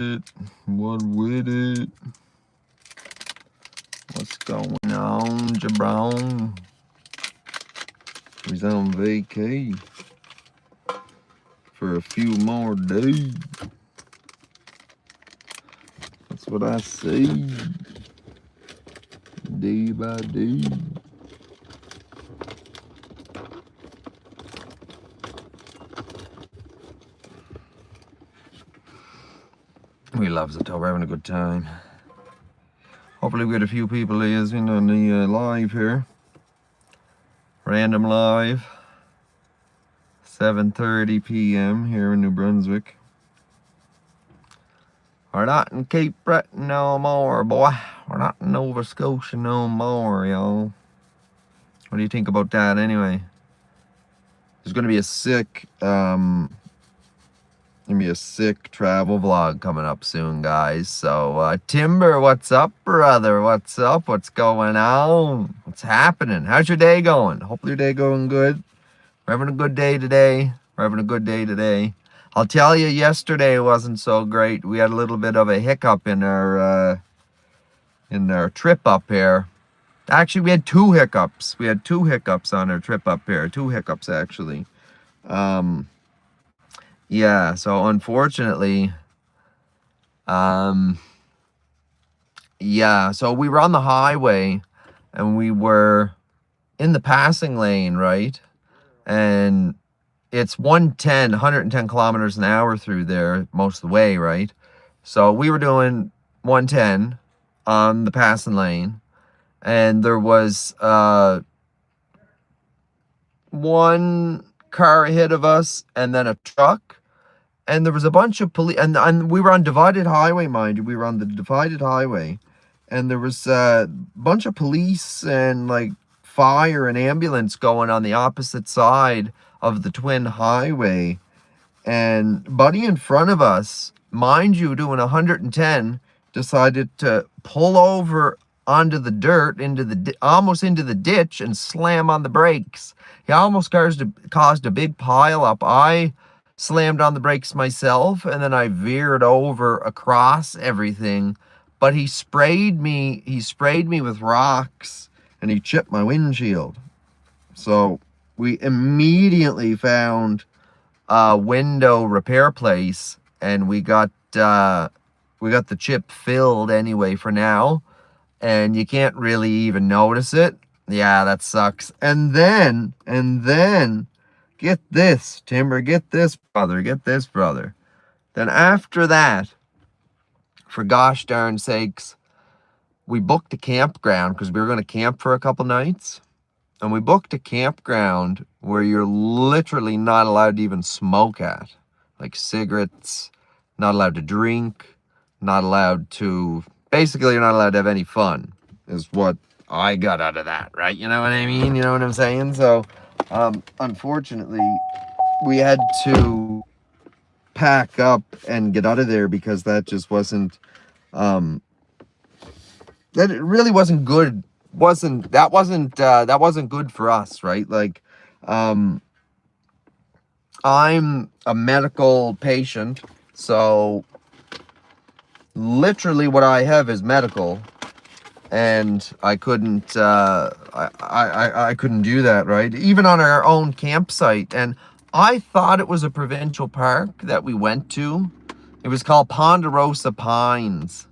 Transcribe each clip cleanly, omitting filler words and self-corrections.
it? What with it? What's going on, Jabron? He's on vacay for a few more days. That's what I see. Day by day. We loves it, though. We're having a good time. Hopefully we get a few people in on the live here. Random live. 7:30 p.m. here in New Brunswick. We're not in Cape Breton no more, boy. We're not in Nova Scotia no more, y'all. What do you think about that anyway? There's gonna be a sick travel vlog coming up soon, guys. So Timber, what's up, brother? What's up? What's going on? What's happening? How's your day going? Hopefully your day going good. We're having a good day today. I'll tell you, yesterday wasn't so great. We had a little bit of a hiccup in our trip up here. Actually, we had two hiccups. We had two hiccups on our trip up here. Two hiccups, actually. Yeah, so unfortunately, yeah, so we were on the highway and we were in the passing lane, right? And it's 110 kilometers an hour through there most of the way, right? So we were doing 110 on the passing lane, and there was one car ahead of us and then a truck. And there was a bunch of police, and we were on divided highway, mind you. We were on the divided highway, and there was a bunch of police and like fire and ambulance going on the opposite side of the twin highway. And buddy in front of us, mind you, doing 110, decided to pull over onto the dirt, almost into the ditch, and slam on the brakes. He almost caused a big pile up. I slammed on the brakes myself, and then I veered over across everything. But he sprayed me with rocks, and he chipped my windshield. So we immediately found a window repair place, and we got the chip filled anyway for now, and you can't really even notice it. Yeah, that sucks. And then get this, Timber, get this, brother. Then after that, for gosh darn sakes, we booked a campground because we were going to camp for a couple nights. And we booked a campground where you're literally not allowed to even smoke at. Like cigarettes, not allowed to drink, basically you're not allowed to have any fun, is what I got out of that, right? You know what I mean? You know what I'm saying? So, unfortunately, we had to pack up and get out of there because that just wasn't, that it really wasn't good. That wasn't good for us, right? Like, I'm a medical patient, so literally what I have is medical, and I couldn't I couldn't do that, right? Even on our own campsite. And I thought it was a provincial park that we went to. It was called Ponderosa Pines,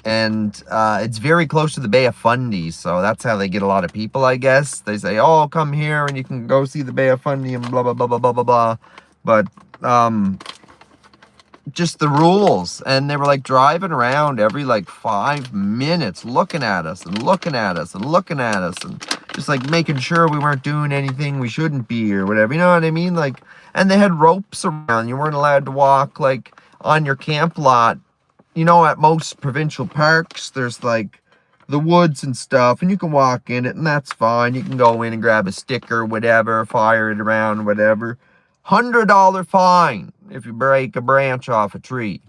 and it's very close to the Bay of Fundy, so that's how they get a lot of people, I guess. They say, oh, come here and you can go see the Bay of Fundy and blah blah blah blah blah blah blah. But just the rules, and they were like driving around every like 5 minutes, looking at us and just like making sure we weren't doing anything we shouldn't be or whatever, you know what I mean? Like, and they had ropes around. You weren't allowed to walk like on your camp lot. You know, at most provincial parks, there's like the woods and stuff, and you can walk in it, and that's fine. You can go in and grab a stick or whatever, fire it around, whatever. $100 fine if you break a branch off a tree.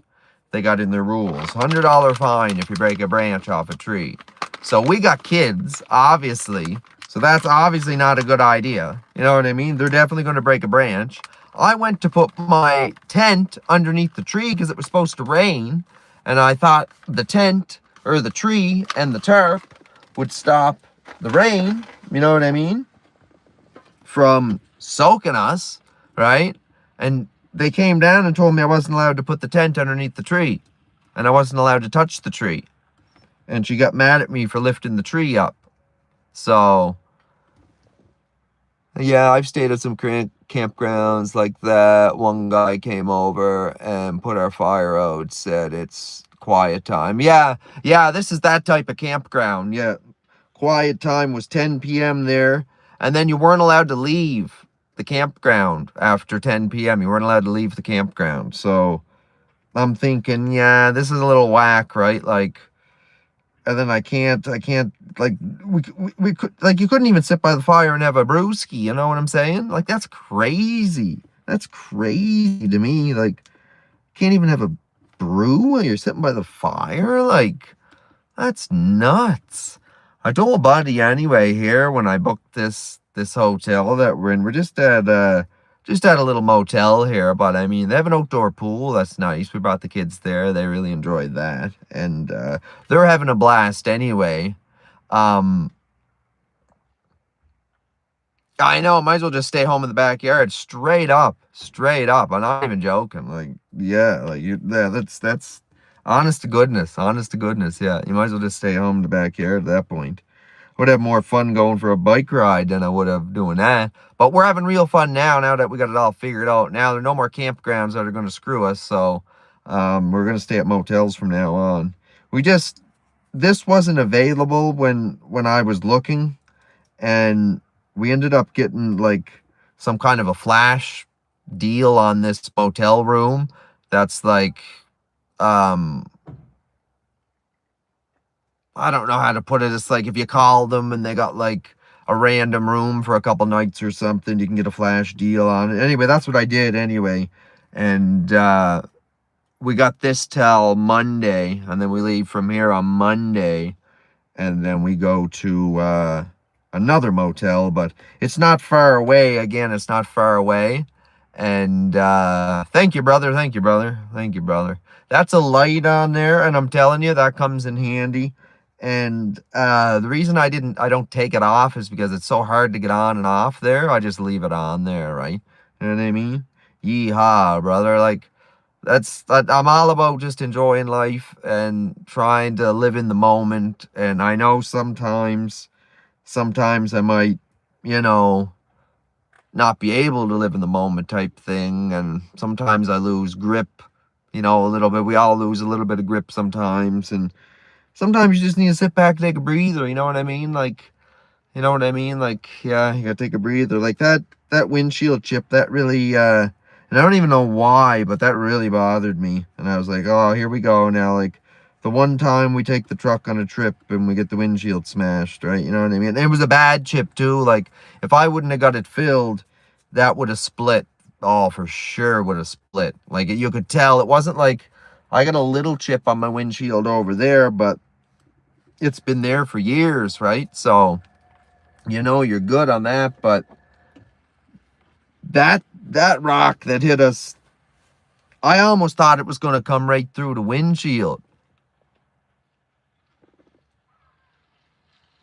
They got in their rules. $100 fine if you break a branch off a tree. So we got kids, obviously. So that's obviously not a good idea. You know what I mean? They're definitely going to break a branch. I went to put my tent underneath the tree because it was supposed to rain. And I thought the tent, or the tree, and the tarp would stop the rain, you know what I mean, from soaking us, right? And they came down and told me I wasn't allowed to put the tent underneath the tree. And I wasn't allowed to touch the tree. And she got mad at me for lifting the tree up. So, yeah, I've stayed at some campgrounds like that. One guy came over and put our fire out, said it's quiet time. Yeah, this is that type of campground. Yeah, quiet time was 10 p.m. there. And then you weren't allowed to leave the campground after 10 p.m. You weren't allowed to leave the campground. So I'm thinking, yeah, this is a little whack, right? Like, and then I can't, like, we could, like, you couldn't even sit by the fire and have a brewski, you know what I'm saying? Like, that's crazy. That's crazy to me. Like, can't even have a brew while you're sitting by the fire? Like, that's nuts. I told a buddy anyway here when I booked this hotel that we're in. We're just at a little motel here, but I mean, they have an outdoor pool. That's nice. We brought the kids there. They really enjoyed that. And they're having a blast anyway. I know, might as well just stay home in the backyard. Straight up. I'm not even joking. Like, yeah, like that's honest to goodness. Yeah, you might as well just stay home in the backyard at that point. Would have more fun going for a bike ride than I would have doing that. But we're having real fun now that we got it all figured out. Now there are no more campgrounds that are going to screw us. So we're going to stay at motels from now on. This wasn't available when I was looking. And we ended up getting like some kind of a flash deal on this motel room. That's like, I don't know how to put it. It's like if you call them and they got like a random room for a couple nights or something, you can get a flash deal on it. Anyway, that's what I did anyway. And we got this till Monday, and then we leave from here on Monday, and then we go to another motel, but it's not far away. Again, it's not far away. And thank you, brother. That's a light on there, and I'm telling you, that comes in handy. And the reason I don't take it off is because it's so hard to get on and off there. I just leave it on there, right? You know what I mean? Yeehaw, brother. Like, I'm all about just enjoying life and trying to live in the moment. And I know sometimes I might, not be able to live in the moment type thing. And sometimes I lose grip, a little bit. We all lose a little bit of grip sometimes. And sometimes you just need to sit back and take a breather, you know what I mean? Like, yeah, you gotta take a breather. Like that windshield chip, that really, and I don't even know why, but that really bothered me. And I was like, oh, here we go now. Like, the one time we take the truck on a trip and we get the windshield smashed, right? You know what I mean? And it was a bad chip too. Like, if I wouldn't have got it filled, that would have split. Oh, for sure would have split. Like, you could tell. It wasn't like I got a little chip on my windshield over there, but it's been there for years, right? So, you're good on that. But that rock that hit us, I almost thought it was going to come right through the windshield.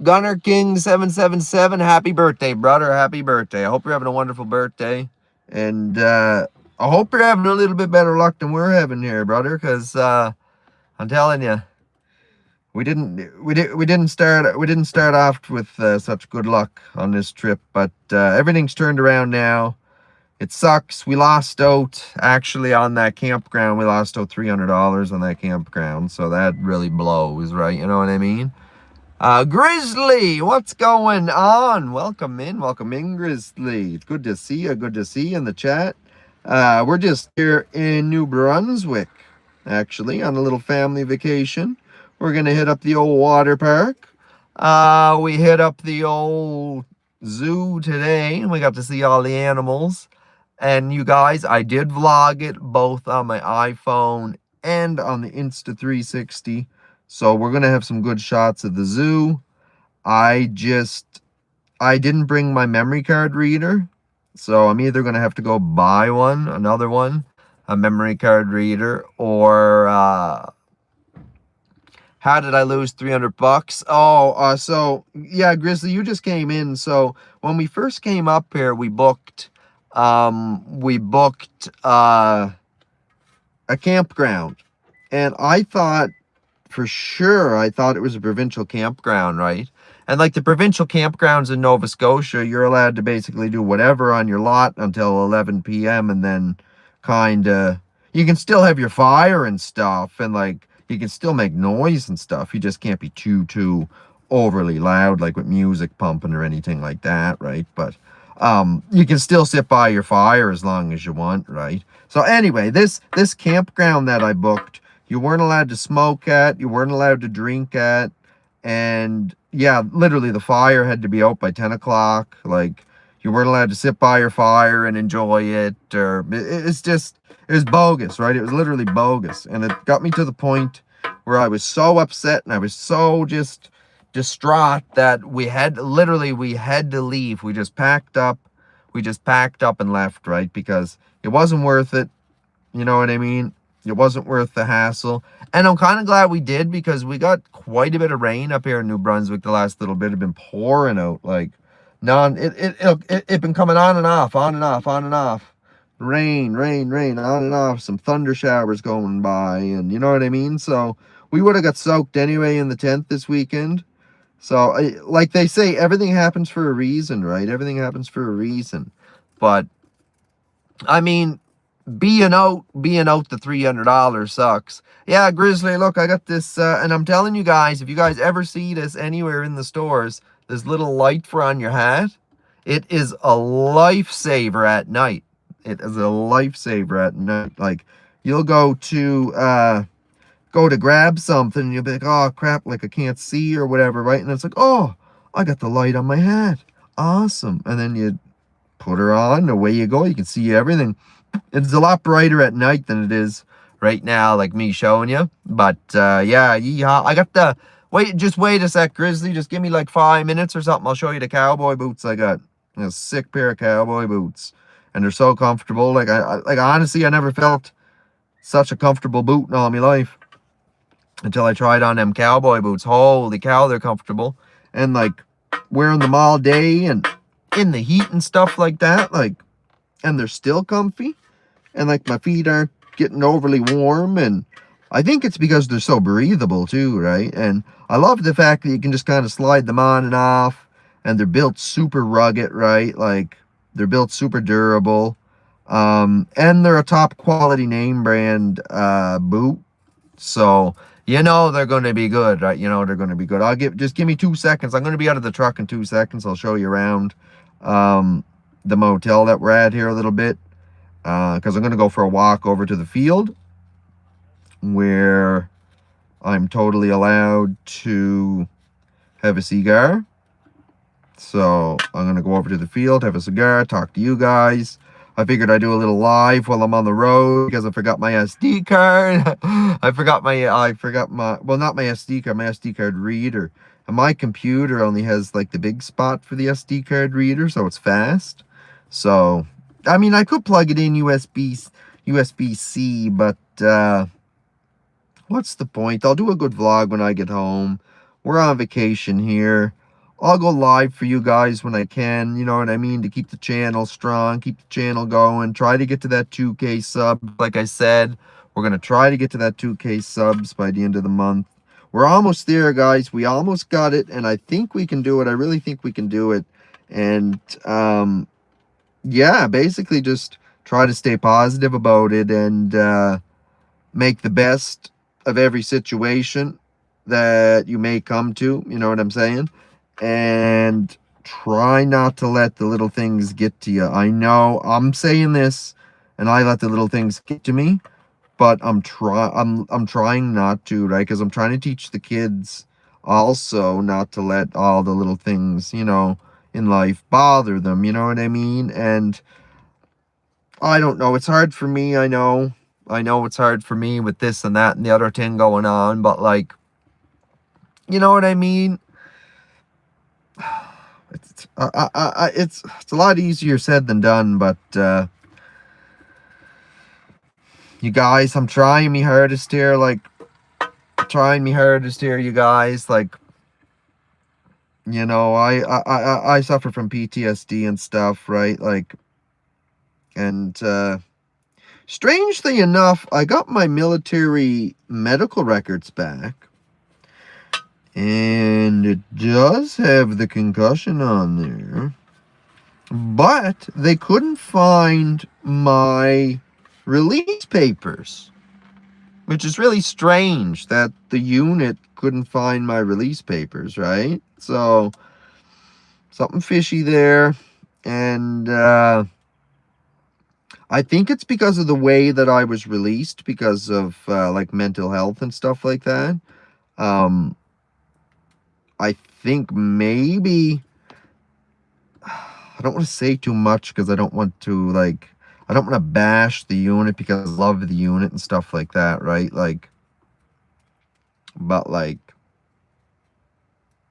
Gunner King 777, happy birthday, brother. Happy birthday. I hope you're having a wonderful birthday. And I hope you're having a little bit better luck than we're having here, brother, because I'm telling you, we didn't start off with such good luck on this trip, but everything's turned around now. It sucks. We lost out actually on that campground. We lost out $300 on that campground, so that really blows, right? You know what I mean? Grizzly, what's going on? Welcome in, Grizzly. It's good to see you. Good to see you in the chat. We're just here in New Brunswick, actually, on a little family vacation. We're going to hit up the old water park. We hit up the old zoo today, and we got to see all the animals. And you guys, I did vlog it both on my iPhone and on the Insta360. So we're going to have some good shots of the zoo. I didn't bring my memory card reader. So I'm either going to have to go buy another one, a memory card reader, or how did I lose 300 bucks? Oh, so yeah, Grizzly, you just came in. So when we first came up here, we booked a campground. And I thought for sure, I thought it was a provincial campground, right? And like the provincial campgrounds in Nova Scotia, you're allowed to basically do whatever on your lot until 11 p.m. and then kind of, you can still have your fire and stuff, and like you can still make noise and stuff. You just can't be too overly loud, like with music pumping or anything like that, right? But you can still sit by your fire as long as you want, right? So anyway, this campground that I booked, you weren't allowed to smoke at, you weren't allowed to drink at, and yeah, literally the fire had to be out by 10 o'clock. Like, you weren't allowed to sit by your fire and enjoy it, or it's just, it was bogus, right? It was literally bogus, and it got me to the point where I was so upset and I was so just distraught that we had to leave. We just packed up and left, right? Because it wasn't worth it. You know what I mean? It wasn't worth the hassle. And I'm kind of glad we did, because we got quite a bit of rain up here in New Brunswick. The last little bit had been pouring out, like it been coming on and off, on and off, on and off. Rain, on and off, some thunder showers going by, and you know what I mean? So we would have got soaked anyway in the tent this weekend. So like they say, everything happens for a reason, right? Everything happens for a reason. But I mean, being out the $300 sucks. Yeah, Grizzly, look, I got this, and I'm telling you guys, if you guys ever see this anywhere in the stores, this little light for on your hat, it is a lifesaver at night. It is a lifesaver at night. Like, you'll go to grab something, and you'll be like, oh crap, like I can't see or whatever, right? And it's like, oh, I got the light on my hat. Awesome. And then you put her on, and away you go. You can see everything. It's a lot brighter at night than it is right now, like me showing you. But yeah, yeehaw. I got the wait a sec, Grizzly. Just give me like 5 minutes or something. I'll show you the cowboy boots I got. A sick pair of cowboy boots, and they're so comfortable. Like like honestly, I never felt such a comfortable boot in all my life until I tried on them cowboy boots. Holy cow, they're comfortable. And like wearing them all day and in the heat and stuff like that, like, and they're still comfy. And like my feet aren't getting overly warm, and I think it's because they're so breathable too, right? And I love the fact that you can just kind of slide them on and off, and they're built super rugged, right? Like, they're built super durable, and they're a top quality name brand boot, so you know they're going to be good, right? You know they're going to be good. Just give me 2 seconds. I'm going to be out of the truck in 2 seconds. I'll show you around the motel that we're at here a little bit, because I'm going to go for a walk over to the field where I'm totally allowed to have a cigar. So I'm going to go over to the field, have a cigar, talk to you guys. I figured I'd do a little live while I'm on the road, because I forgot my SD card. I forgot my, well, not my SD card, my SD card reader. And my computer only has like the big spot for the SD card reader, so it's fast. So, I mean, I could plug it in USB-C, but what's the point? I'll do a good vlog when I get home. We're on vacation here. I'll go live for you guys when I can, you know what I mean, to keep the channel strong, keep the channel going, try to get to that 2K sub. Like I said, we're going to try to get to that 2K subs by the end of the month. We're almost there, guys. We almost got it, and I think we can do it. I really think we can do it. And, yeah, basically just try to stay positive about it and make the best of every situation that you may come to, you know what I'm saying? And try not to let the little things get to you. I know I'm saying this and I let the little things get to me, but I'm trying not to, right? Because I'm trying to teach the kids also not to let all the little things, you know, in life bother them, you know what I mean? And I don't know, it's hard for me. I know it's hard for me with this and that and the other thing going on, but like, you know what I mean? it's a lot easier said than done, but you guys, I'm trying me hardest here, like, you guys, like, you know, I suffer from PTSD and stuff, right, like, and strangely enough, I got my military medical records back, and it does have the concussion on there, but they couldn't find my release papers, which is really strange that the unit couldn't find my release papers, right? So, something fishy there, and I think it's because of the way that I was released, because of like mental health and stuff like that. I think maybe, I don't want to say too much because I don't want to, like, I don't want to bash the unit because I love the unit and stuff like that, right? Like, but like,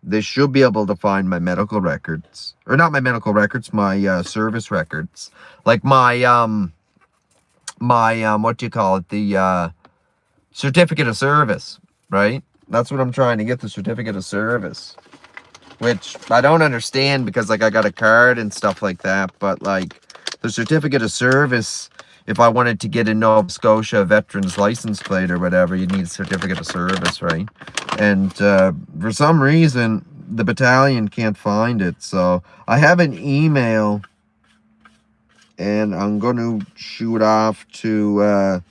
they should be able to find my medical records, or not my medical records, my service records, like my what do you call it, the certificate of service, right? That's what I'm trying to get, the certificate of service, which I don't understand because, like, I got a card and stuff like that, but like the certificate of service, if I wanted to get a Nova Scotia veteran's license plate or whatever, you'd need a certificate of service, right? And for some reason, the battalion can't find it. So I have an email, and I'm going to shoot off to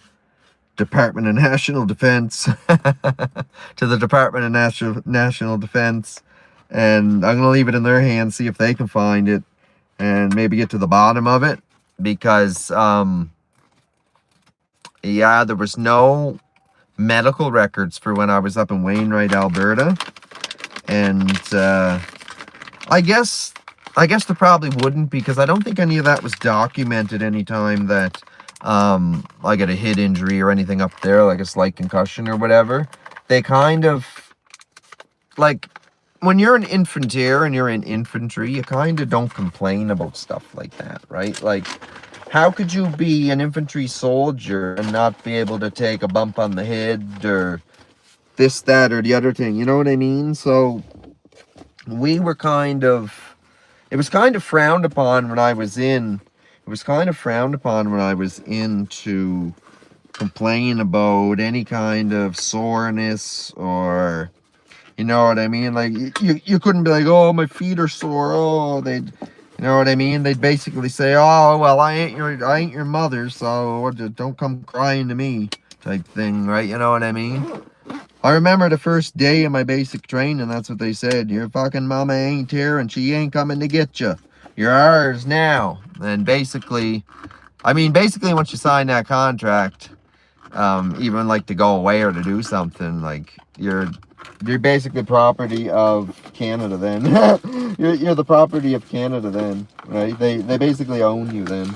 Department of National Defense, to the Department of National Defense, and I'm going to leave it in their hands, see if they can find it, and maybe get to the bottom of it, because, yeah, there was no medical records for when I was up in Wainwright, Alberta, and I guess there probably wouldn't, because I don't think any of that was documented any time that I get a head injury or anything up there, like a slight concussion or whatever. They kind of, like, when you're an infantry and you're in infantry, you kind of don't complain about stuff like that, right? Like, how could you be an infantry soldier and not be able to take a bump on the head or this, that, or the other thing? You know what I mean? So we were kind of, it was kind of frowned upon when I was in, to complain about any kind of soreness, or, you know what I mean? Like, you couldn't be like, oh, my feet are sore. Oh, they'd, you know what I mean? They'd basically say, oh, well, I ain't your mother, so don't come crying to me, type thing, right? You know what I mean? I remember the first day of my basic training, that's what they said. Your fucking mama ain't here, and she ain't coming to get you. You're ours now. And basically, once you sign that contract, even like to go away or to do something, like, you're basically property of Canada then. you're the property of Canada then, right? They basically own you then.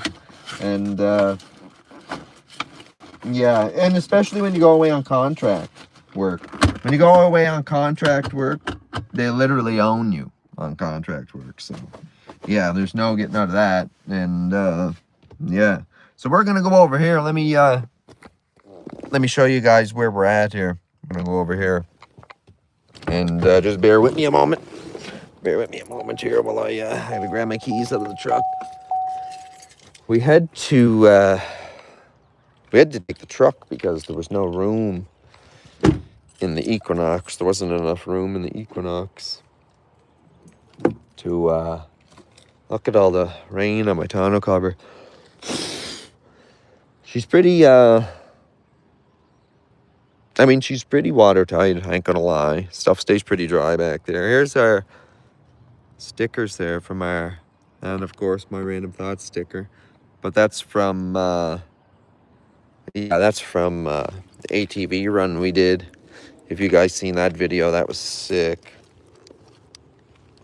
And yeah, and especially when you go away on contract work. When you go away on contract work, they literally own you on contract work. So yeah, there's no getting out of that. And yeah, so we're gonna go over here. Let me show you guys where we're at here. I'm gonna go over here, and just bear with me a moment. Here while I have to grab my keys out of the truck. We had to take the truck because there was no room in the Equinox. There wasn't enough room in the Equinox to look at all the rain on my tonneau cover. She's pretty she's pretty watertight, I ain't gonna lie. Stuff stays pretty dry back there. Here's our stickers there from our, and of course my Random Thoughts sticker. But that's from the ATV run we did. If you guys seen that video, that was sick.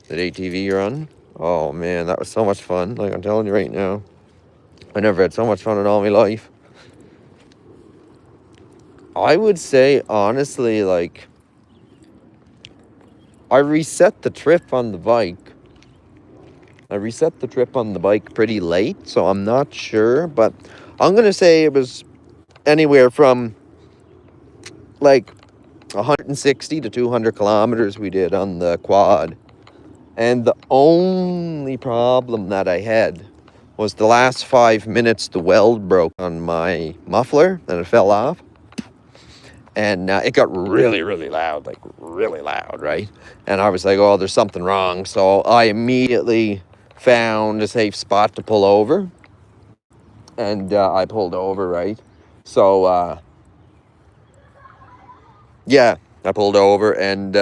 That ATV run, oh man, that was so much fun. Like, I'm telling you right now, I never had so much fun in all my life. I would say, honestly, like, I reset the trip on the bike I reset the trip on the bike pretty late, so I'm not sure, but I'm going to say it was anywhere from like 160 to 200 kilometers we did on the quad. And the only problem that I had was the last 5 minutes, the weld broke on my muffler and it fell off. And it got really, really loud, like really loud, right? And I was like, oh, there's something wrong. So I immediately found a safe spot to pull over. And I pulled over, right? So, yeah, I pulled over. And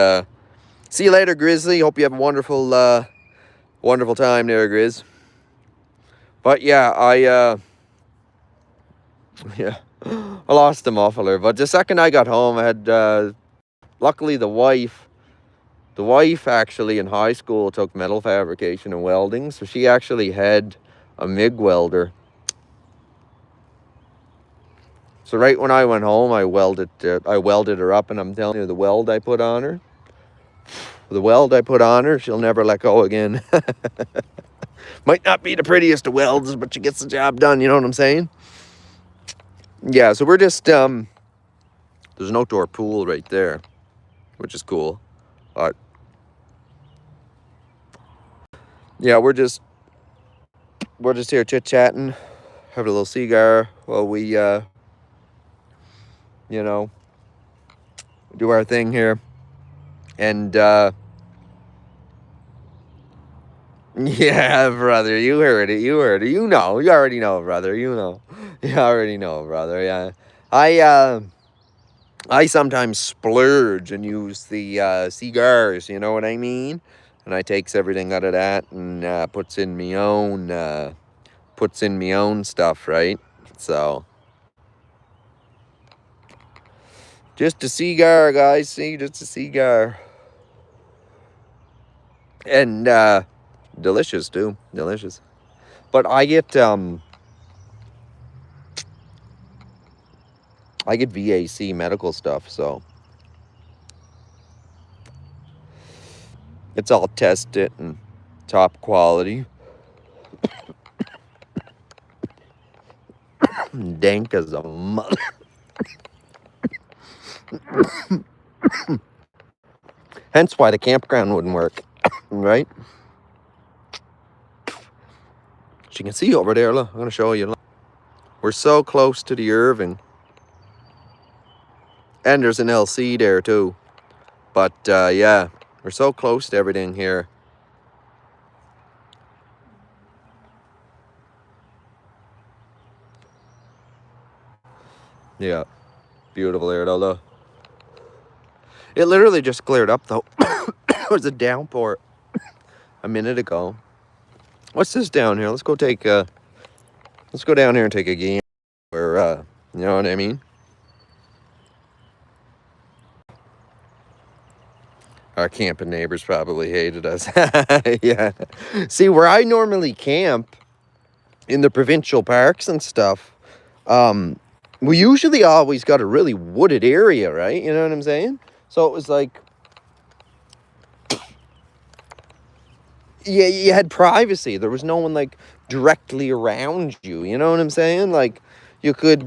see you later, Grizzly. Hope you have a wonderful, wonderful time there, Grizz. But yeah, yeah, I lost the muffler. But the second I got home, I had, luckily the wife actually in high school took metal fabrication and welding. So she actually had a MIG welder. So right when I went home, I welded her up, and I'm telling you, the weld I put on her, she'll never let go again. Might not be the prettiest of welds, but she gets the job done, you know what I'm saying? Yeah, so we're just, there's an outdoor pool right there, which is cool. But, yeah, we're just here chit-chatting, having a little cigar while we, you know, do our thing here. And, yeah, brother, you heard it, you know, you already know, brother, you already know, brother, yeah. I sometimes splurge and use the cigars, you know what I mean? And I takes everything out of that and puts in me own stuff, right? So just a cigar, guys, see, just a cigar. And delicious too, delicious. But I get VAC medical stuff, so it's all tested and top quality. Dank as a mother. Hence why the campground wouldn't work, right? As you can see over there, look, I'm going to show you. Look. We're so close to the Irving. And there's an LC there too. But yeah, we're so close to everything here. Yeah, beautiful there though. It literally just cleared up though. It was a downpour a minute ago. What's this down here? Let's go down here and take a game. Where you know what I mean? Our camping neighbors probably hated us. Yeah. See, where I normally camp in the provincial parks and stuff, we usually always got a really wooded area, right? You know what I'm saying? So it was like, yeah, you had privacy. There was no one like directly around you. You know what I'm saying? Like you could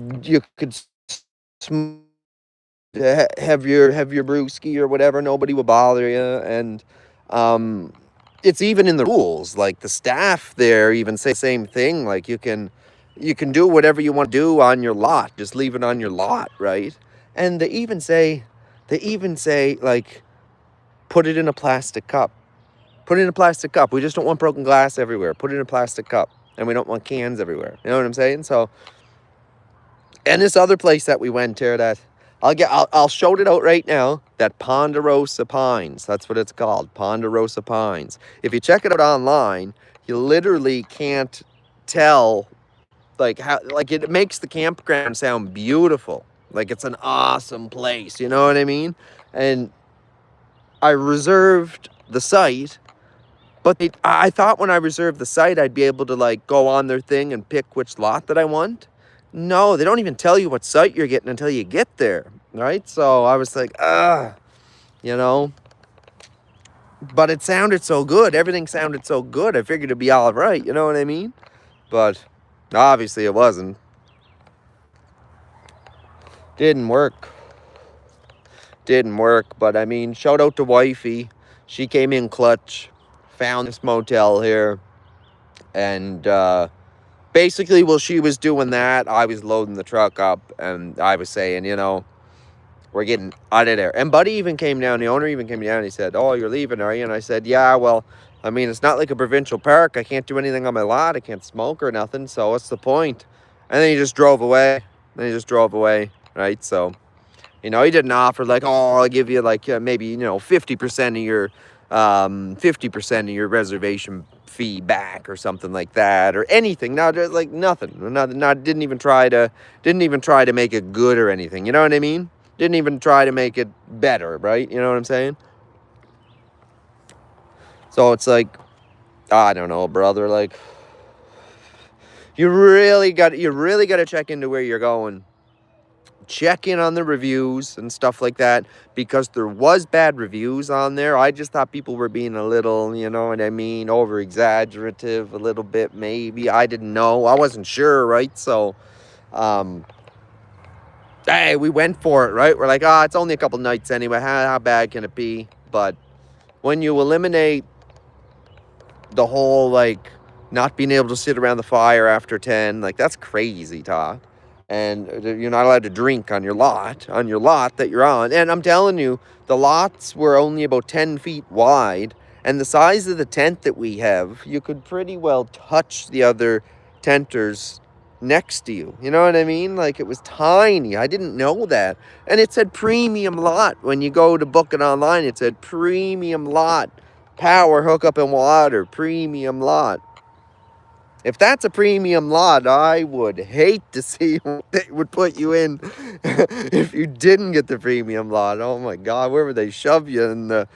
have your brewski or whatever. Nobody would bother you. And it's even in the rules. Like the staff there even say the same thing. Like you can do whatever you want to do on your lot. Just leave it on your lot, right? And they even say like, put it in a plastic cup. Put it in a plastic cup. We just don't want broken glass everywhere. Put it in a plastic cup. And we don't want cans everywhere. You know what I'm saying? So, and this other place that we went to that, I'll shout it out right now. That Ponderosa Pines. That's what it's called. Ponderosa Pines. If you check it out online, you literally can't tell like how, like it makes the campground sound beautiful. Like it's an awesome place. You know what I mean? And I reserved the site. But I thought when I reserved the site, I'd be able to like go on their thing and pick which lot that I want. No, they don't even tell you what site you're getting until you get there, right? So I was like, you know. But it sounded so good. Everything sounded so good. I figured it'd be all right. You know what I mean? But obviously it wasn't. Didn't work. Didn't work. But I mean, shout out to wifey. She came in clutch. Found this motel here. And basically, while she was doing that, I was loading the truck up. And I was saying, you know, we're getting out of there. And Buddy even came down. The owner even came down. And he said, oh, you're leaving, are you? And I said, yeah, well, I mean, it's not like a provincial park. I can't do anything on my lot. I can't smoke or nothing. So what's the point? And then he just drove away. Right? So, you know, he didn't offer like, oh, I'll give you like maybe, you know, 50% of your 50% of your reservation fee back or something like that or anything. No, just like nothing. Didn't even try to make it good or anything. You know what I mean? Didn't even try to make it better, right? You know what I'm saying? So it's like, I don't know, brother. Like, you really got to check into where you're going. Check in on the reviews and stuff like that, because there was bad reviews on there. I just thought people were being a little, you know what I mean, over exaggerative a little bit, maybe. I didn't know. I wasn't sure, right? So, hey, we went for it, right? We're like, it's only a couple nights anyway. How bad can it be? But when you eliminate the whole, like, not being able to sit around the fire after 10, like, that's crazy talk. And you're not allowed to drink on your lot that you're on. And I'm telling you, the lots were only about 10 feet wide. And the size of the tent that we have, you could pretty well touch the other tenters next to you. You know what I mean? Like, it was tiny. I didn't know that. And it said premium lot. When you go to book it online, it said premium lot. Power, hookup, and water. Premium lot. If that's a premium lot, I would hate to see what they would put you in if you didn't get the premium lot. Oh my God, where would they shove you in the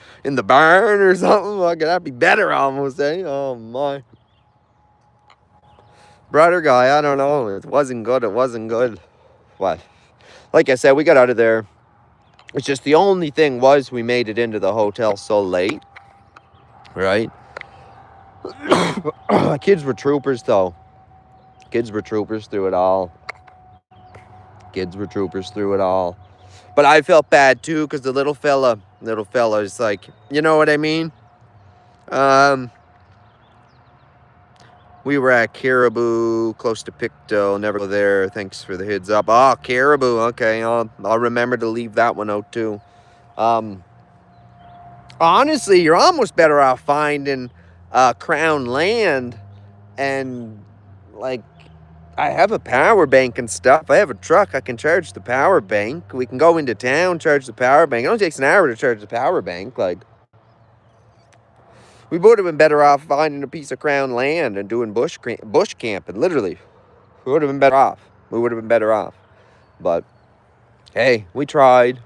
barn or something? Like, that'd be better almost, eh? Oh my. Brother guy, I don't know. It wasn't good. What? Like I said, we got out of there. It's just the only thing was we made it into the hotel so late. Right? Kids were troopers though. Kids were troopers through it all. But I felt bad too, because the little fella is like, you know what I mean? We were at Caribou, close to Pictou. Never go there. Thanks for the heads up. Oh, Caribou. Okay, I'll remember to leave that one out too. Honestly, you're almost better off finding Crown land, and like, I have a power bank and stuff. I have a truck. I can charge the power bank. We can go into town, charge the power bank. It only takes an hour to charge the power bank. Like, we would have been better off finding a piece of Crown land and doing bush camping. Literally, we would have been better off. But hey, we tried.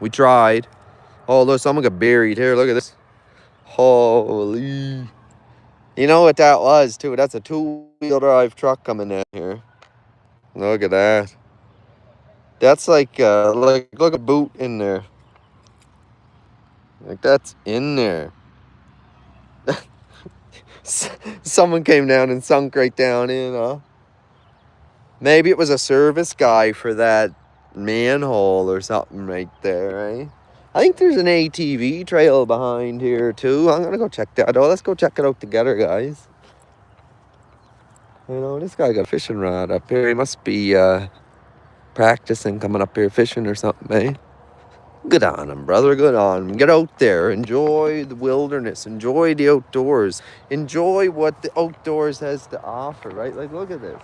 Oh, look, someone got buried here. Look at this. Holy. You know what that was, too? That's a two-wheel drive truck coming in here. Look at that. That's like look at boot in there. Like, that's in there. Someone came down and sunk right down in, huh? Maybe it was a service guy for that manhole or something right there, right? I think there's an ATV trail behind here, too. I'm going to go check that out. Let's go check it out together, guys. You know, this guy got a fishing rod up here. He must be practicing coming up here fishing or something, eh? Good on him, brother. Good on him. Get out there. Enjoy the wilderness. Enjoy the outdoors. Enjoy what the outdoors has to offer, right? Like, look at this.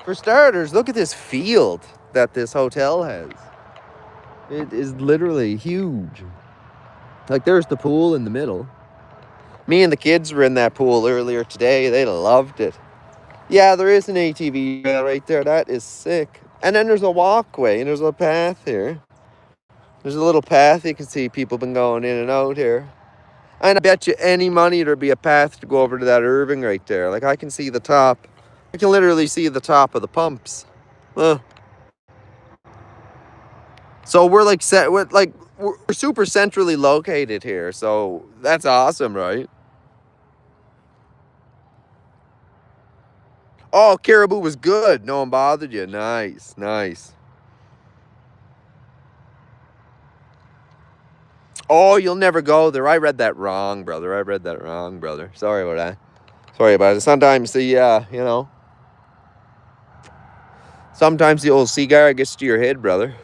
For starters, look at this field that this hotel has. It is literally huge. Like, there's the pool in the middle. Me and the kids were in that pool earlier today. They loved it. Yeah, there is an ATV right there. That is sick. And then there's a walkway, and there's a path here. There's a little path. You can see people been going in and out here. And I bet you any money there'd be a path to go over to that Irving right there. Like, I can see the top. I can literally see the top of the pumps. So we're like we're super centrally located here, so that's awesome, right? Oh, Caribou was good. No one bothered you. Nice, nice. Oh, you'll never go there. I read that wrong, brother. I read that wrong, brother. Sorry about that. Sorry about it. Sometimes the, sometimes the old cigar gets to your head, brother.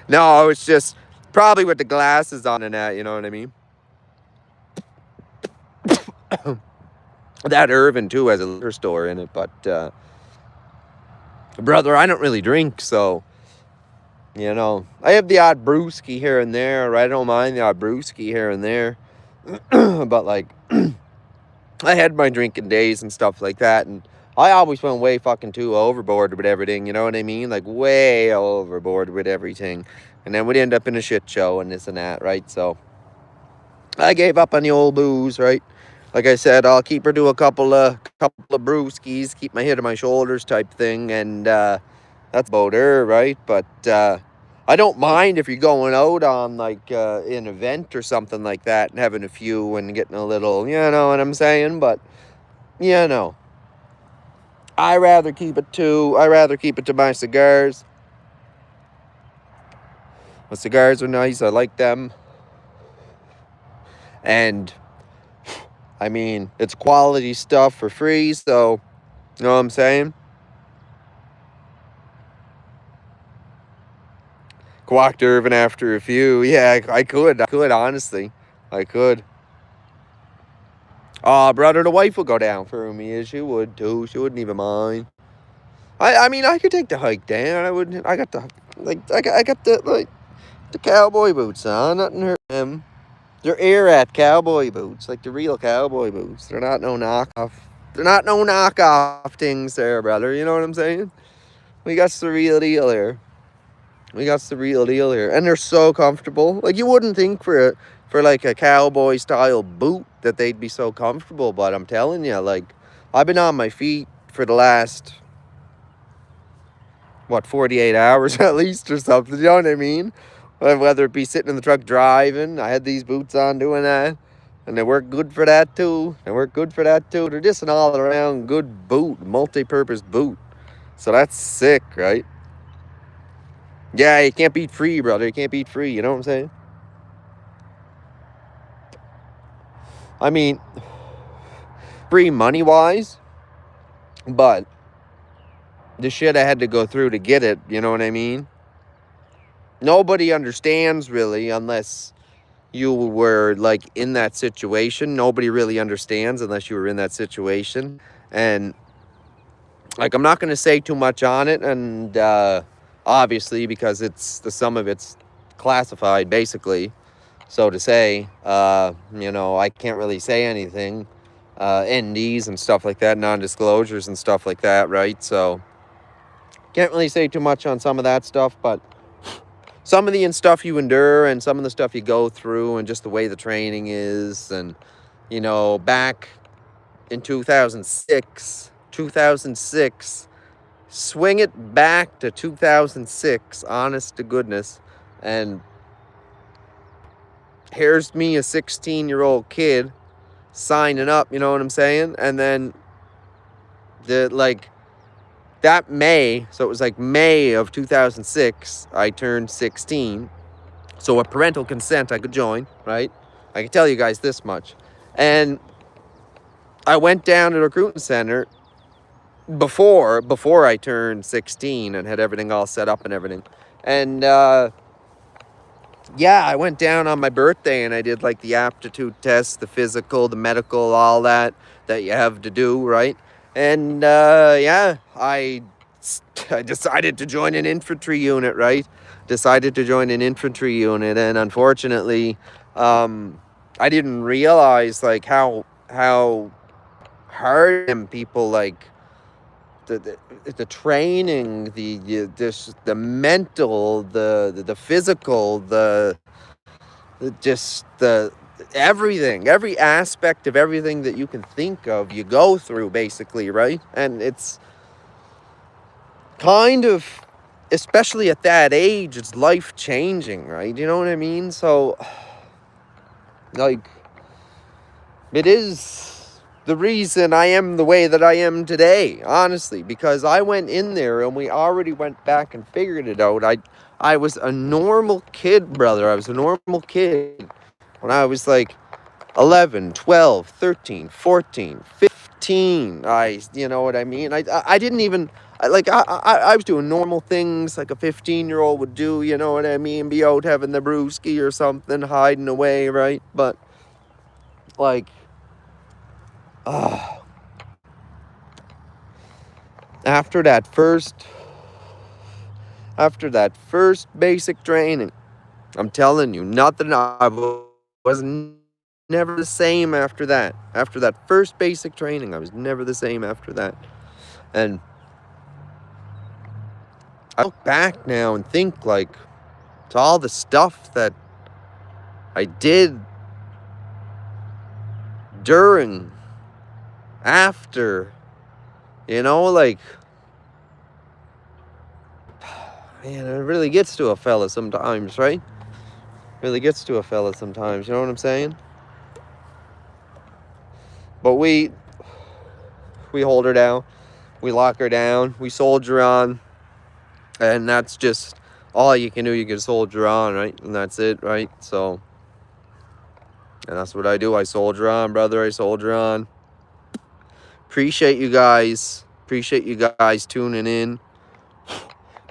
No, it's just probably with the glasses on and that, you know what I mean? That Irvin, too, has a liquor store in it, but, brother, I don't really drink, so, you know, I have the odd brewski here and there, right? I don't mind the odd brewski here and there, but, like, I had my drinking days and stuff like that, and I always went way fucking too overboard with everything, you know what I mean? Like, way overboard with everything, and then we'd end up in a shit show and this and that, right? So, I gave up on the old booze, right? Like I said, I'll keep her to a couple of brewskis, keep my head on my shoulders type thing, and that's about her, right? But I don't mind if you're going out on like an event or something like that and having a few and getting a little, you know what I'm saying? But you know, I rather keep it to my cigars. My cigars are nice. I like them, and I mean, it's quality stuff for free, so, you know what I'm saying? Walked Irvin after a few. Yeah, I could, honestly. I could. Oh, brother, the wife would go down for me. She would, too. She wouldn't even mind. I mean, I could take the hike down. I got the, the cowboy boots on. Nothing hurt them. They're air-at cowboy boots, like the real cowboy boots. They're not no knockoff. They're not no knockoff things there, brother. You know what I'm saying? We got the real deal here. And they're so comfortable. Like, you wouldn't think for like a cowboy style boot that they'd be so comfortable, but I'm telling you, like, I've been on my feet for the last 48 hours at least or something, you know what I mean? Whether it be sitting in the truck driving, I had these boots on doing that, and they work good for that too. They're just an all-around good boot, multi-purpose boot. So that's sick, right? Yeah, you can't beat free, brother. You can't beat free, you know what I'm saying? I mean, free money-wise, but the shit I had to go through to get it, you know what I mean? Nobody understands, really, unless you were, like, in that situation. Nobody really understands unless you were in that situation. And, like, I'm not going to say too much on it, and, obviously, because some of it's classified, basically, so to say. You know, I can't really say anything. NDs and stuff like that, non-disclosures and stuff like that, right? So, can't really say too much on some of that stuff, but some of the stuff you endure and some of the stuff you go through and just the way the training is. And, you know, back in 2006, swing it back to 2006, honest to goodness. And here's me, a 16-year-old kid, signing up, you know what I'm saying? And then that May, so it was like May of 2006, I turned 16. So with parental consent, I could join, right? I can tell you guys this much. And I went down to the recruiting center before I turned 16 and had everything all set up and everything. And, yeah, I went down on my birthday and I did like the aptitude test, the physical, the medical, all that you have to do, right? And, yeah, I decided to join an infantry unit, right? And unfortunately, I didn't realize, like, how hard people, like, the training, the mental, the physical, everything, every aspect of everything that you can think of, you go through, basically, right? And it's kind of especially at that age, it's life changing, right? You know what I mean? So, like, it is the reason I am the way that I am today, honestly, because I went in there and we already went back and figured it out. I was a normal kid, brother. I was a normal kid when I was like 11, 12, 13, 14, 15. You know what I mean? I didn't even, I was doing normal things like a 15-year-old would do, you know what I mean? Be out having the brewski or something, hiding away, right? But, like, after that first basic training, I'm telling you, nothing, I was never the same after that. After that first basic training, I was never the same after that. And I look back now and think, like, to all the stuff that I did during, after, you know, like, man, it really gets to a fella sometimes, right? Really gets to a fella sometimes, you know what I'm saying? But we hold her down, we lock her down, we soldier on, and that's just all you can do. You can soldier on, right? And that's it, right? So, and that's what I do. I soldier on, brother. I soldier on. Appreciate you guys tuning in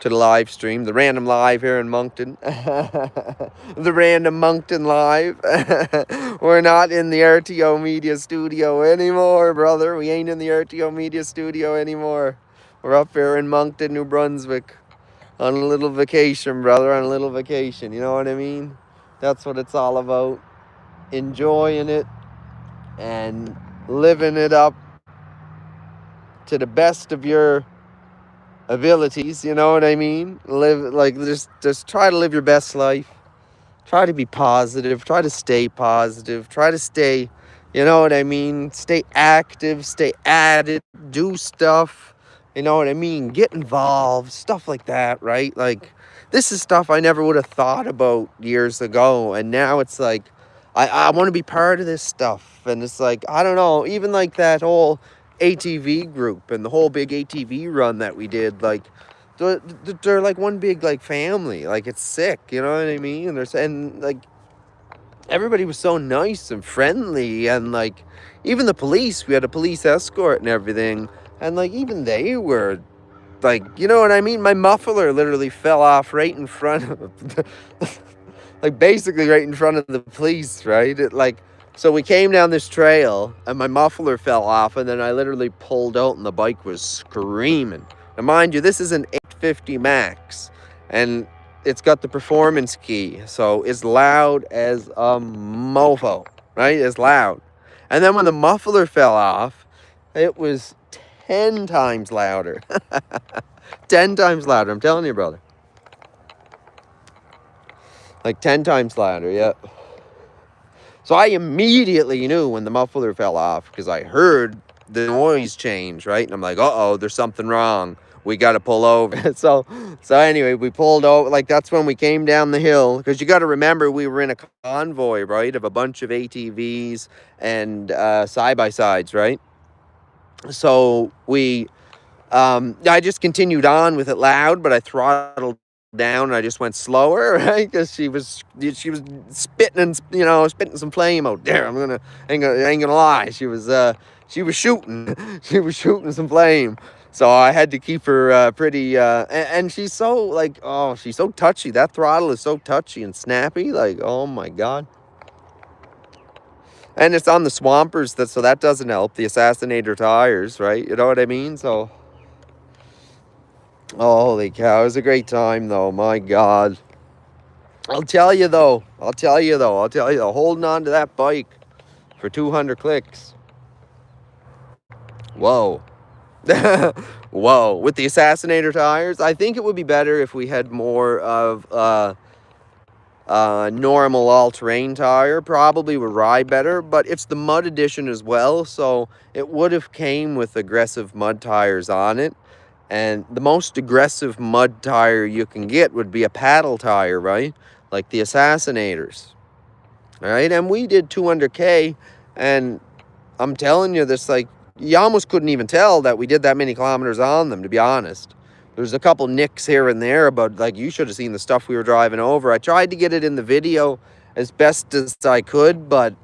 to the live stream, the random live here in Moncton. The random Moncton live. We're not in the RTO Media studio anymore, brother. We ain't in the RTO Media studio anymore. We're up here in Moncton, New Brunswick, on a little vacation, brother, on a little vacation. You know what I mean? That's what it's all about. Enjoying it and living it up to the best of your abilities, you know what I mean? Live, like, just try to live your best life. Try to be positive. Try to stay positive. Try to stay, you know what I mean? Stay active. Stay at it. Do stuff. You know what I mean? Get involved. Stuff like that, right? Like, this is stuff I never would have thought about years ago. And now it's like, I want to be part of this stuff. And it's like, I don't know, even like that whole ATV group and the whole big ATV run that we did, like, they're like one big, like, family. Like, it's sick, you know what I mean? And like, everybody was so nice and friendly, and like, even the police, we had a police escort and everything, and like, even they were like, you know what I mean? My muffler literally fell off right in front of like, basically right in front of the police, right? So we came down this trail and my muffler fell off, and then I literally pulled out and the bike was screaming. Now, mind you, this is an 850 max, and it's got the performance key, so it's loud as a mofo, right? It's loud. And then when the muffler fell off, it was 10 times louder. 10 times louder, I'm telling you, brother. Like 10 times louder, yeah. So I immediately knew when the muffler fell off, because I heard the noise change, right? And I'm like, uh-oh, there's something wrong. We got to pull over. So anyway, we pulled over. Like, that's when we came down the hill, because you got to remember, we were in a convoy, right, of a bunch of ATVs and side-by-sides, right? So I just continued on with it loud, but I throttled down and I just went slower, right? Because she was spitting and, spitting some flame out there. I ain't gonna lie. She was shooting. She was shooting some flame. So I had to keep her pretty, and she's so, like, oh, she's so touchy. That throttle is so touchy and snappy. Like, oh my God. And it's on the Swampers, so that doesn't help. The Assassinator tires, right? You know what I mean? So, holy cow, it was a great time, though. My God. I'll tell you, though, holding on to that bike for 200 clicks. Whoa. Whoa. With the Assassinator tires, I think it would be better if we had more of normal all-terrain tire. Probably would ride better, but it's the mud edition as well, so it would have came with aggressive mud tires on it. And the most aggressive mud tire you can get would be a paddle tire, right? Like the Assassinators, right? And we did 200K, and I'm telling you this, like, you almost couldn't even tell that we did that many kilometers on them, to be honest. There's a couple nicks here and there, but like, you should have seen the stuff we were driving over. I tried to get it in the video as best as I could, but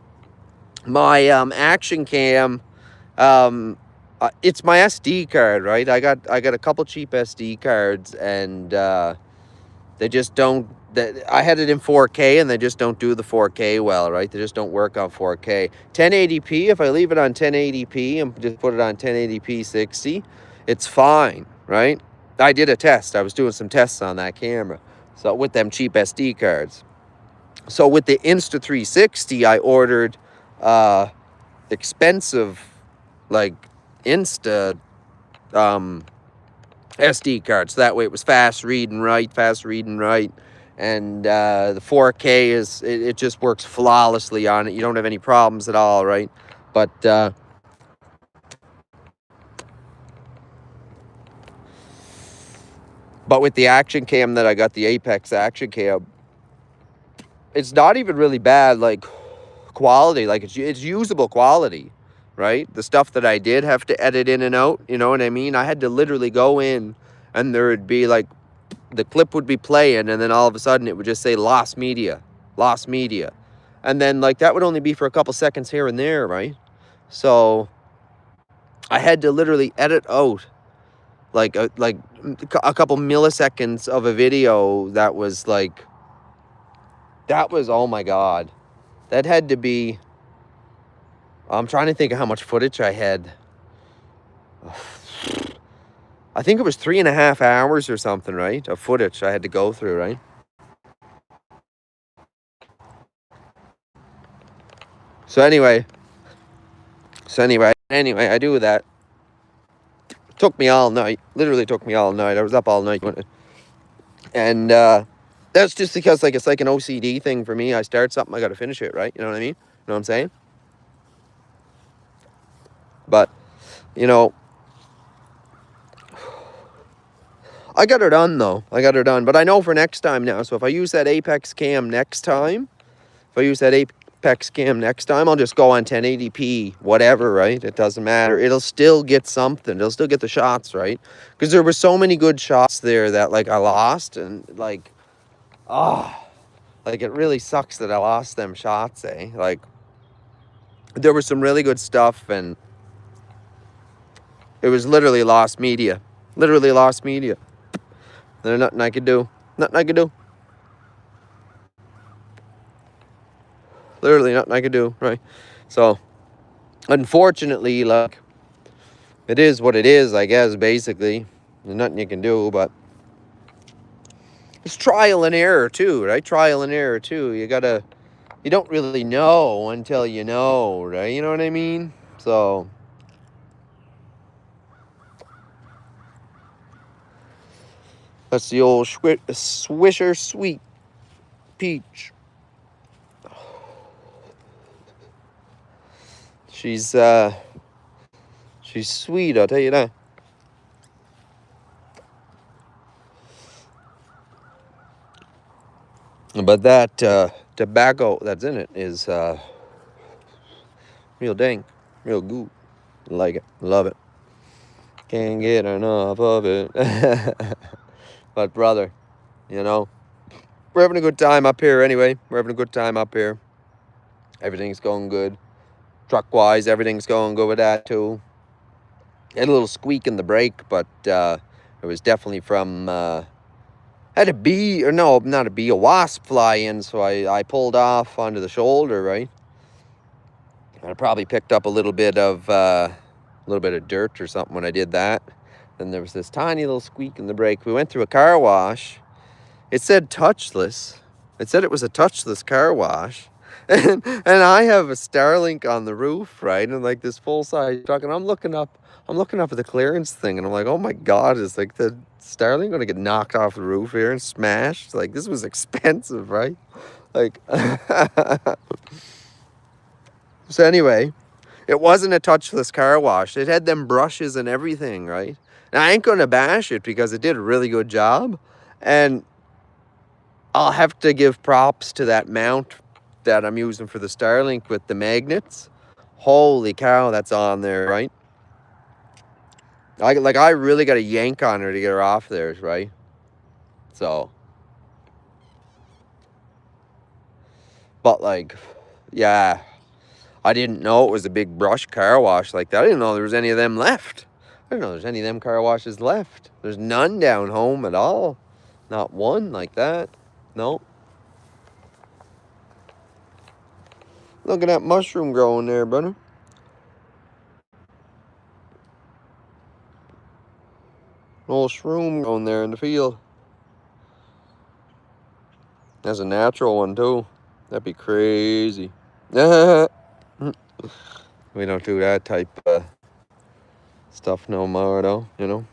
my action cam, it's my SD card, right? I got a couple cheap SD cards, and they just don't. I had it in 4K, and they just don't do the 4K well, right? They just don't work on 4K. 1080p, if I leave it on 1080p and just put it on 1080p 60, it's fine, right? I did a test. I was doing some tests on that camera, so with them cheap SD cards. So with the Insta360, I ordered expensive, like, Insta SD cards. So that way it was fast read and write. And the 4K it just works flawlessly on it. You don't have any problems at all, right? But with the action cam that I got, the Apex action cam, it's not even really bad, like, quality. Like, it's usable quality, right? The stuff that I did have to edit in and out, you know what I mean? I had to literally go in, and there would be, like, the clip would be playing, and then all of a sudden it would just say lost media. And then, like, that would only be for a couple seconds here and there, right? So I had to literally edit out like a couple milliseconds of a video that was like, oh my God. That had to be, I'm trying to think of how much footage I had. I think it was 3.5 hours or something, right? Of footage I had to go through, right? So anyway, I do that. It took me all night. Literally took me all night. I was up all night. And that's just because, like, it's like an OCD thing for me. I start something, I got to finish it, right? You know what I mean? You know what I'm saying? But, you know, I got her done, though. But I know for next time now. So if I use that Apex cam next time, I'll just go on 1080p, whatever, right? It doesn't matter. It'll still get something. It'll still get the shots, right? Because there were so many good shots there that, like, I lost. And, like, like, it really sucks that I lost them shots, eh? Like, there was some really good stuff, and it was literally lost media. There's nothing I could do. Literally nothing I could do, right? So, unfortunately, like, it is what it is, I guess, basically. There's nothing you can do, but it's trial and error, too, right? You don't really know until you know, right? You know what I mean? So, that's the old Swisher Sweet Peach. She's sweet, I'll tell you that. But that tobacco that's in it is real dank, real good. Like it, love it. Can't get enough of it. But brother, you know, we're having a good time up here anyway. Everything's going good. Truck-wise, everything's going good with that too. Had a little squeak in the brake, but it was definitely from... had a bee, or no, not a bee, a wasp fly in, so I pulled off onto the shoulder, right? I probably picked up a little bit of dirt or something when I did that. Then there was this tiny little squeak in the brake. We went through a car wash. It said touchless. It said it was a touchless car wash. And I have a Starlink on the roof, right? And like this full-size truck, and I'm looking up at the clearance thing, and I'm like, oh my God, is like the Starlink gonna get knocked off the roof here and smashed? Like, this was expensive, right? Like, so anyway, it wasn't a touchless car wash. It had them brushes and everything, right? Now, I ain't gonna bash it because it did a really good job, and I'll have to give props to that mount that I'm using for the Starlink with the magnets. Holy cow, that's on there, right? I really got to yank on her to get her off there, right? So, but like, yeah, I didn't know it was a big brush car wash like that. I didn't know there was any of them left. I didn't know there's any of them car washes left. There's none down home at all. Not one like that. No. Look at that mushroom growing there, brother. Little shroom growing there in the field. That's a natural one too. That'd be crazy. We don't do that type of stuff no more though, you know.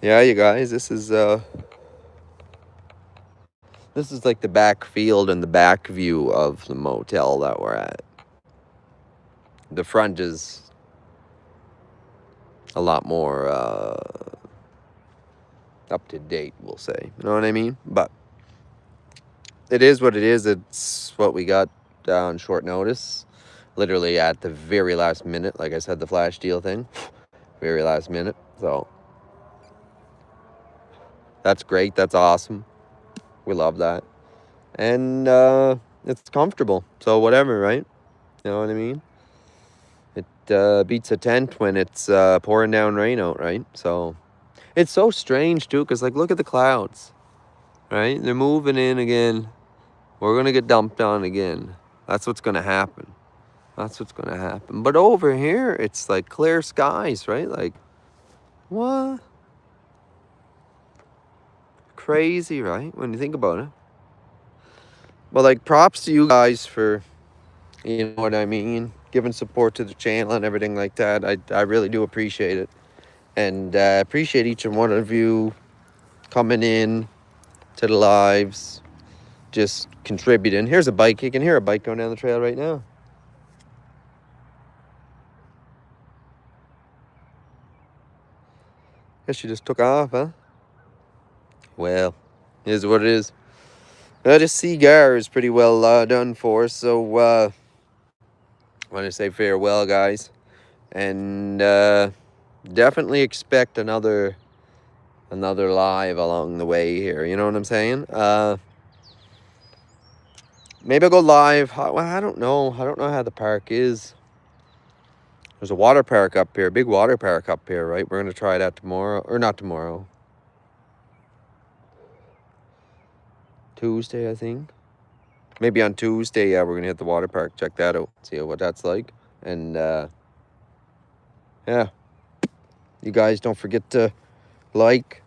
Yeah, you guys, this is like the back field and the back view of the motel that we're at. The front is a lot more up to date, we'll say. You know what I mean? But it is what it is. It's what we got on short notice. Literally at the very last minute. Like I said, the flash deal thing. Very last minute. So that's great. That's awesome. We love that. And it's comfortable. So whatever, right? You know what I mean? It beats a tent when it's pouring down rain out, right? So it's so strange too, because like look at the clouds, right? They're moving in again. We're gonna get dumped on again. That's what's gonna happen. That's what's gonna happen. But over here, it's like clear skies, right? Like, what? Crazy, right? When you think about it. But like, props to you guys for, you know what I mean, giving support to the channel and everything like that. I really do appreciate it. And appreciate each and one of you coming in to the lives, just contributing. Here's a bike. You can hear a bike going down the trail right now. Guess she just took off, huh? Well, it is what it is. This cigar is pretty well done for, so I want to say farewell, guys. And definitely expect another live along the way here. You know what I'm saying? Maybe I'll go live. Well, I don't know. I don't know how the park is. There's a water park up here, big water park up here, right? We're going to try that tomorrow. Or not tomorrow. Tuesday, I think. Maybe on Tuesday, yeah, we're going to hit the water park. Check that out. See what that's like. And, yeah. You guys don't forget to like,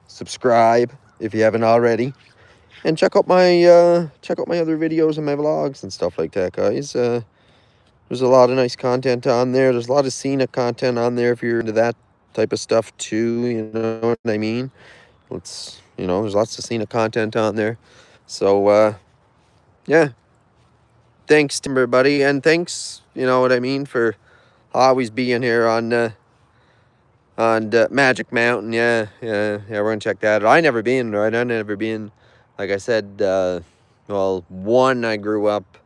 subscribe if you haven't already. And check out my other videos and my vlogs and stuff like that, guys. There's a lot of nice content on there. There's a lot of scenic content on there if you're into that type of stuff too. You know what I mean? There's lots of scenic content on there. So, yeah. Thanks to everybody. And thanks, you know what I mean, for always being here on Magic Mountain. Yeah, we're going to check that out. I never been, right? I never been. Like I said, well, I grew up,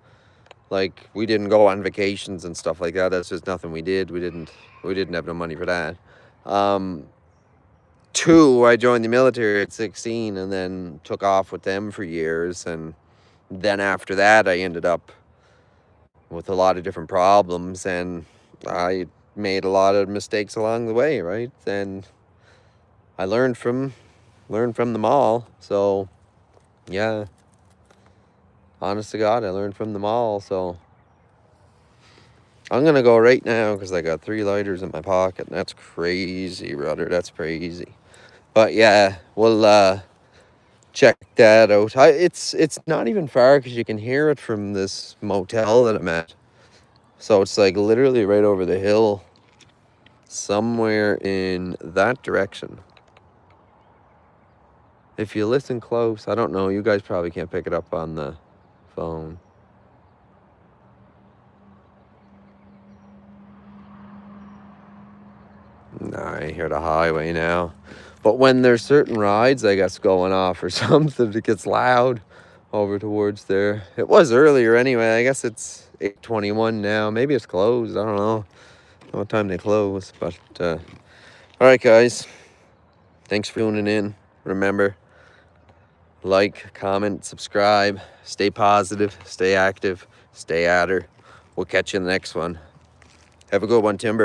like, we didn't go on vacations and stuff like that. That's just nothing we did. We didn't have no money for that. 2, I joined the military at 16 and then took off with them for years. And then after that, I ended up with a lot of different problems, and I made a lot of mistakes along the way, right? And I learned from them all. So, yeah. Honest to God, I learned from them all. So I'm going to go right now because I got 3 lighters in my pocket. And that's crazy, brother. That's crazy. But yeah, we'll check that out. It's not even far because you can hear it from this motel that I'm at. So it's like literally right over the hill. Somewhere in that direction. If you listen close, I don't know. You guys probably can't pick it up on the phone. I hear the highway now. But when there's certain rides, I guess, going off or something, it gets loud over towards there. It was earlier anyway. I guess it's 8:21 now. Maybe it's closed. I don't know what time they close. But, all right, guys. Thanks for tuning in. Remember, like, comment, subscribe. Stay positive, stay active, stay at her. We'll catch you in the next one. Have a good one, Timber.